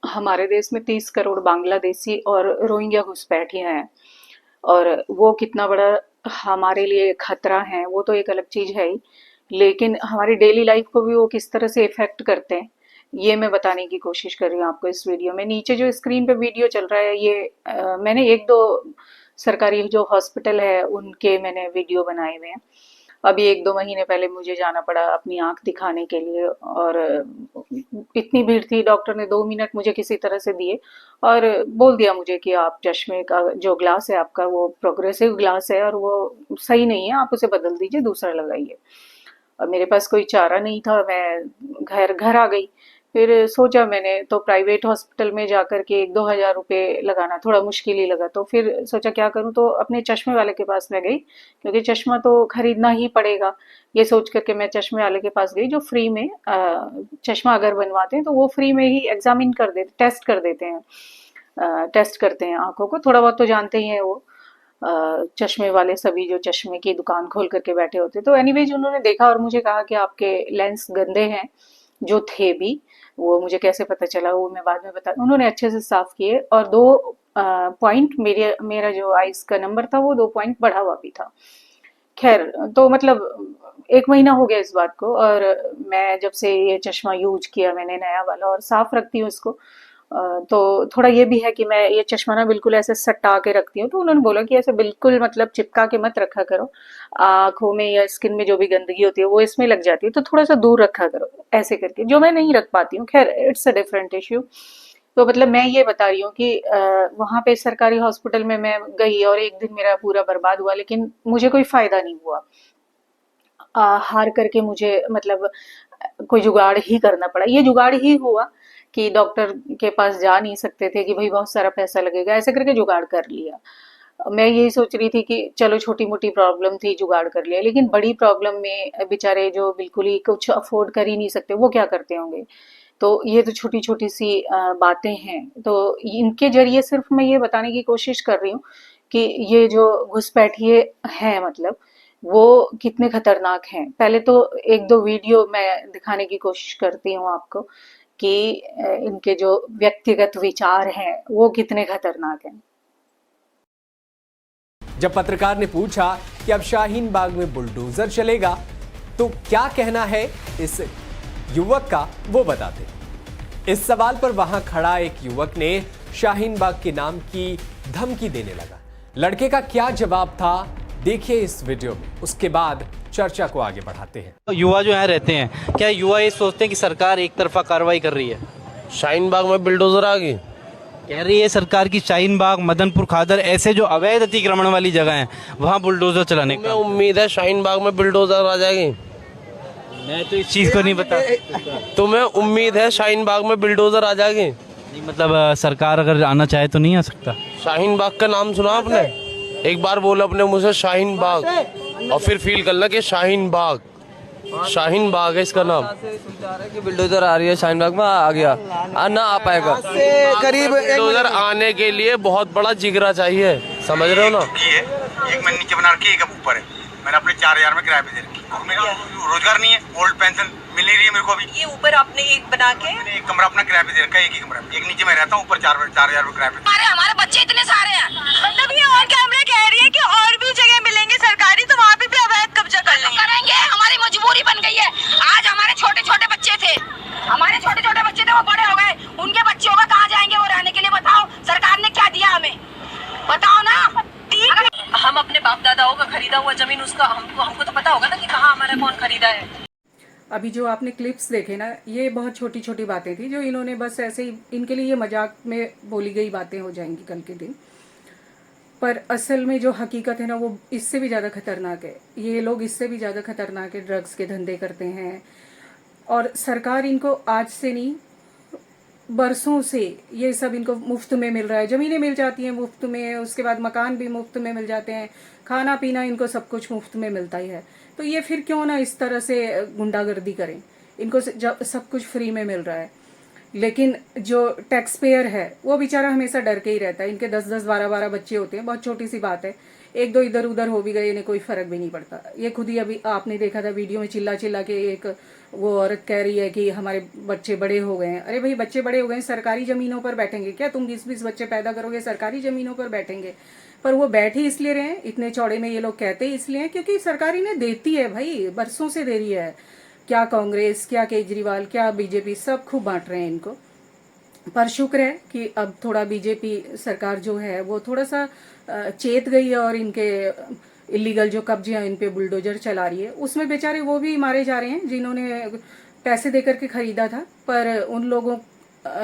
हमारे देश में 30 करोड़ बांग्लादेशी और रोहिंग्या घुसपैठियां हैं। और वो कितना बड़ा हमारे लिए खतरा है वो तो एक अलग चीज है ही, लेकिन हमारी डेली लाइफ को भी वो किस तरह से इफेक्ट करते हैं ये मैं बताने की कोशिश कर रही हूँ आपको इस वीडियो में। नीचे जो स्क्रीन पे वीडियो चल रहा है ये मैंने एक दो सरकारी जो हॉस्पिटल है उनके मैंने वीडियो बनाए हुए हैं। अभी 1-2 महीने पहले मुझे जाना पड़ा अपनी आँख दिखाने के लिए, और इतनी भीड़ थी, डॉक्टर ने 2 मिनट मुझे किसी तरह से दिए और बोल दिया मुझे कि आप चश्मे का जो ग्लास है आपका वो प्रोग्रेसिव ग्लास है और वो सही नहीं है, आप उसे बदल दीजिए, दूसरा लगाइए। और मेरे पास कोई चारा नहीं था, मैं घर घर आ गई। फिर सोचा मैंने तो प्राइवेट हॉस्पिटल में जाकर के 1-2 हज़ार रुपए लगाना थोड़ा मुश्किल ही लगा, तो फिर सोचा क्या करूं, तो अपने चश्मे वाले के पास मैं गई, क्योंकि चश्मा तो खरीदना ही पड़ेगा। ये सोच करके मैं चश्मे वाले के पास गई जो फ्री में चश्मा अगर बनवाते हैं तो वो फ्री में ही एग्जामिन कर देते, टेस्ट कर देते हैं, टेस्ट करते हैं आंखों को, थोड़ा बहुत तो जानते ही हैं वो चश्मे वाले सभी जो चश्मे की दुकान खोल करके बैठे होते। तो एनीवेज उन्होंने देखा और मुझे कहा कि आपके लेंस गंदे हैं, जो थे भी। वो मुझे कैसे पता चला वो मैं बाद में बता, उन्होंने अच्छे से साफ किए और 2 पॉइंट मेरा जो आइस का नंबर था वो 2 पॉइंट बढ़ा हुआ भी था। खैर, तो मतलब 1 महीना हो गया इस बात को, और मैं जब से ये चश्मा यूज किया मैंने नया वाला और साफ रखती हूँ इसको। तो थोड़ा ये भी है कि मैं ये चश्मा ना बिल्कुल ऐसे सटा के रखती हूँ, तो उन्होंने बोला कि ऐसे बिल्कुल मतलब चिपका के मत रखा करो, आंखों में या स्किन में जो भी गंदगी होती है वो इसमें लग जाती है, तो थोड़ा सा दूर रखा करो ऐसे करके, जो मैं नहीं रख पाती हूँ। खैर, इट्स अ डिफरेंट इश्यू। तो मतलब मैं ये बता रही हूँ कि वहां पे सरकारी हॉस्पिटल में मैं गई और एक दिन मेरा पूरा बर्बाद हुआ, लेकिन मुझे कोई फायदा नहीं हुआ। हार करके मुझे मतलब कोई जुगाड़ ही करना पड़ा। ये जुगाड़ ही हुआ कि डॉक्टर के पास जा नहीं सकते थे कि भाई बहुत सारा पैसा लगेगा, ऐसे करके जुगाड़ कर लिया। मैं यही सोच रही थी कि चलो छोटी मोटी प्रॉब्लम थी, जुगाड़ कर लिया, लेकिन बड़ी प्रॉब्लम में बेचारे जो बिल्कुल ही कुछ अफोर्ड कर ही नहीं सकते वो क्या करते होंगे। तो ये तो छोटी छोटी सी बातें हैं, तो इनके जरिए सिर्फ मैं ये बताने की कोशिश कर रही हूँ कि ये जो घुसपैठिए हैं मतलब वो कितने खतरनाक हैं। पहले तो 1-2 वीडियो मैं दिखाने की कोशिश करती हूँ आपको कि इनके जो व्यक्तिगत विचार हैं वो कितने खतरनाक हैं। जब पत्रकार ने पूछा कि अब शाहीन बाग में बुलडोजर चलेगा तो क्या कहना है इस युवक का, वो बताते हैं। इस सवाल पर वहां खड़ा एक युवक ने शाहीन बाग के नाम की धमकी देने लगा। लड़के का क्या जवाब था देखिए इस वीडियो में, उसके बाद चर्चा को आगे बढ़ाते हैं। तो युवा जो यहाँ रहते हैं, क्या युवा ये सोचते हैं कि सरकार एक तरफा कार्रवाई कर रही है? शाहीन बाग में बुलडोजर आ गई, कह रही है सरकार की शाहीन बाग, मदनपुर खादर, ऐसे जो अवैध अतिक्रमण वाली जगह हैं वहाँ बुलडोजर चलाने तुम्हें का। उम्मीद है शाहीन बाग में बुलडोजर आ जाएगी? मैं तो इस चीज़ को नहीं बता। तुम्हें उम्मीद है शाहीन बाग में बुलडोजर आ जाएगी? नहीं मतलब सरकार अगर आना चाहे तो नहीं आ सकता। शाहीन बाग का नाम सुना आपने? एक बार बोलो अपने मुंह से शाहीन बाग, और फिर फील कर लो कि शाहीन बाग, शाहीन बाग है इसका नाम। कि बुलडोजर आ रही है शाहीन बाग में, आ गया ना आ पाएगा। करीब बुलडोजर आने के लिए बहुत बड़ा जिगरा चाहिए, समझ रहे हो ना? एक मैंने नीचे बना रखी, एक ऊपर है। मैंने अपने 4,000 में किराए पे दे रखी। मेरा रोजगार नहीं है, ओल्ड पेंशन मिल नहीं रही है मेरे को अभी। ये ऊपर आपने एक बना के, मैंने एक कमरा अपना किराए पे दे रखा है, एक ही कमरा, एक नीचे मैं रहता हूँ, ऊपर 4,000 रुपए किराए पे। हमारे बच्चे इतने सारे हैं, मतलब ये ऑन कैमरा कह रही है कि और भी जगह मिलेंगे सरकारी, तो वहाँ पे भी अवैध कब्जा कर करेंगे। हमारी मजबूरी बन गई है। आज हमारे छोटे छोटे बच्चे थे, वो बड़े हो गए, उनके बच्चों का कहाँ जाएंगे वो रहने के लिए? बताओ सरकार ने क्या दिया हमें, बताओ ना। हम अपने बाप दादाओं का खरीदा हुआ जमीन, उसका हमको तो पता होगा ना कि कहाँ हमारा कौन खरीदा है। अभी जो आपने क्लिप्स देखे ना, ये बहुत छोटी छोटी बातें थी जो इन्होंने बस ऐसे ही, इनके लिए ये मजाक में बोली गई बातें हो जाएंगी कल के दिन, पर असल में जो हकीकत है ना वो इससे भी ज़्यादा खतरनाक है। ये लोग इससे भी ज़्यादा खतरनाक है, ड्रग्स के धंधे करते हैं, और सरकार इनको आज से नहीं बरसों से ये सब इनको मुफ्त में मिल रहा है। ज़मीनें मिल जाती हैं मुफ्त में, उसके बाद मकान भी मुफ्त में मिल जाते हैं, खाना पीना इनको सब कुछ मुफ्त में मिलता ही है। तो ये फिर क्यों ना इस तरह से गुंडागर्दी करें, इनको जब सब कुछ फ्री में मिल रहा है। लेकिन जो टैक्स पेयर है वो बेचारा हमेशा डर के ही रहता है। इनके 10-10, 12-12 बच्चे होते हैं, बहुत छोटी सी बात है, 1-2 इधर उधर हो भी गए इन्हें कोई फर्क भी नहीं पड़ता। ये खुद ही अभी आपने देखा था वीडियो में चिल्ला चिल्ला के एक वो औरत कह रही है कि हमारे बच्चे बड़े हो गए हैं। अरे भाई, बच्चे बड़े हो गए हैं, सरकारी ज़मीनों पर बैठेंगे क्या? तुम 20-20 बच्चे पैदा करोगे, सरकारी ज़मीनों पर बैठेंगे। पर वो बैठ ही इसलिए रहे हैं, इतने चौड़े में ये लोग कहते ही इसलिए हैं क्योंकि सरकारी ने देती है भाई, बरसों से दे रही है। क्या कांग्रेस, क्या केजरीवाल, क्या बीजेपी, सब खूब बांट रहे हैं इनको। पर शुक्र है कि अब थोड़ा बीजेपी सरकार जो है वो थोड़ा सा चेत गई है और इनके इलीगल जो कब्जे हैं इन पे बुलडोजर चला रही है। उसमें बेचारे वो भी मारे जा रहे हैं जिन्होंने पैसे देकर के खरीदा था। पर उन लोगों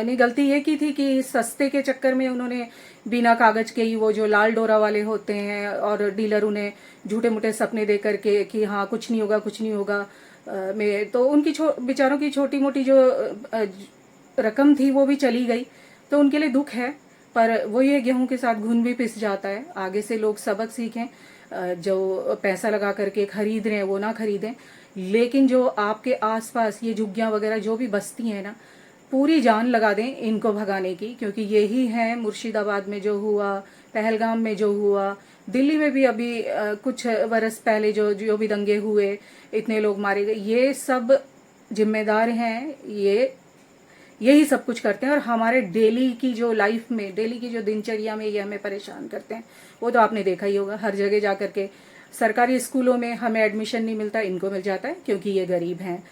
ने गलती ये की थी कि सस्ते के चक्कर में उन्होंने बिना कागज के ही, वो जो लाल डोरा वाले होते हैं और डीलर उन्हें झूठे मूठे सपने दे करके कि हाँ कुछ नहीं होगा, कुछ नहीं होगा, में तो उनकी बेचारों की छोटी मोटी जो रकम थी वो भी चली गई। तो उनके लिए दुख है। पर वो ये गेहूं के साथ घुन भी पिस जाता है। आगे से लोग सबक सीखें, जो पैसा लगा करके खरीद रहे हैं वो ना खरीदें। लेकिन जो आपके आसपास ये झुग्गियां वगैरह जो भी बस्ती हैं ना, पूरी जान लगा दें इनको भगाने की, क्योंकि यही है मुर्शिदाबाद में जो हुआ, पहलगाम में जो हुआ, दिल्ली में भी अभी कुछ बरस पहले जो भी दंगे हुए, इतने लोग मारे गए, ये सब जिम्मेदार हैं, यही सब कुछ करते हैं। और हमारे डेली की जो लाइफ में, डेली की जो दिनचर्या में ये हमें परेशान करते हैं। वो तो आपने देखा ही होगा, हर जगह जा करके सरकारी स्कूलों में हमें एडमिशन नहीं मिलता, इनको मिल जाता है क्योंकि ये गरीब हैं।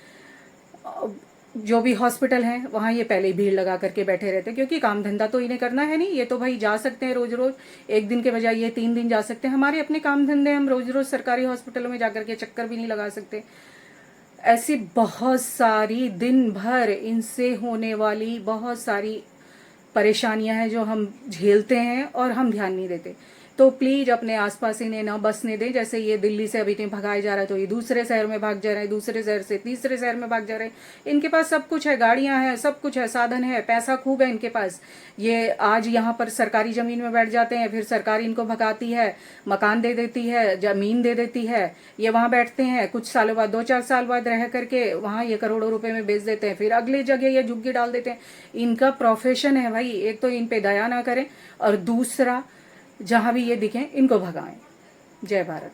जो भी हॉस्पिटल हैं वहाँ ये पहले ही भीड़ लगा करके बैठे रहते हैं, क्योंकि काम धंधा तो इन्हें करना है नहीं। ये तो भाई जा सकते हैं रोज रोज, एक दिन के बजाय ये 3 दिन जा सकते हैं। हमारे अपने काम धंधे, हम रोज रोज सरकारी हॉस्पिटलों में जाकर के चक्कर भी नहीं लगा सकते। ऐसी बहुत सारी दिन भर इनसे होने वाली बहुत सारी परेशानियां हैं जो हम झेलते हैं और हम ध्यान नहीं देते। तो प्लीज अपने आसपास इन्हें ना बसने दें। जैसे ये दिल्ली से अभी भगाए जा रहा है तो ये दूसरे शहर में भाग जा रहे हैं, दूसरे शहर से तीसरे शहर में भाग जा रहे हैं। इनके पास सब कुछ है, गाड़ियां हैं, सब कुछ है, साधन है, पैसा खूब है इनके पास। ये आज यहाँ पर सरकारी जमीन में बैठ जाते हैं, फिर सरकार इनको भगाती है, मकान दे देती है, जमीन दे देती है, ये वहां बैठते हैं, कुछ सालों बाद 2-4 साल बाद रह करके वहां ये करोड़ों रुपए में बेच देते हैं, फिर अगले जगह ये झुग्गी डाल देते हैं। इनका प्रोफेशन है भाई। एक तो इन पे दया ना करें और दूसरा जहां भी ये दिखें इनको भगाएं। जय भारत।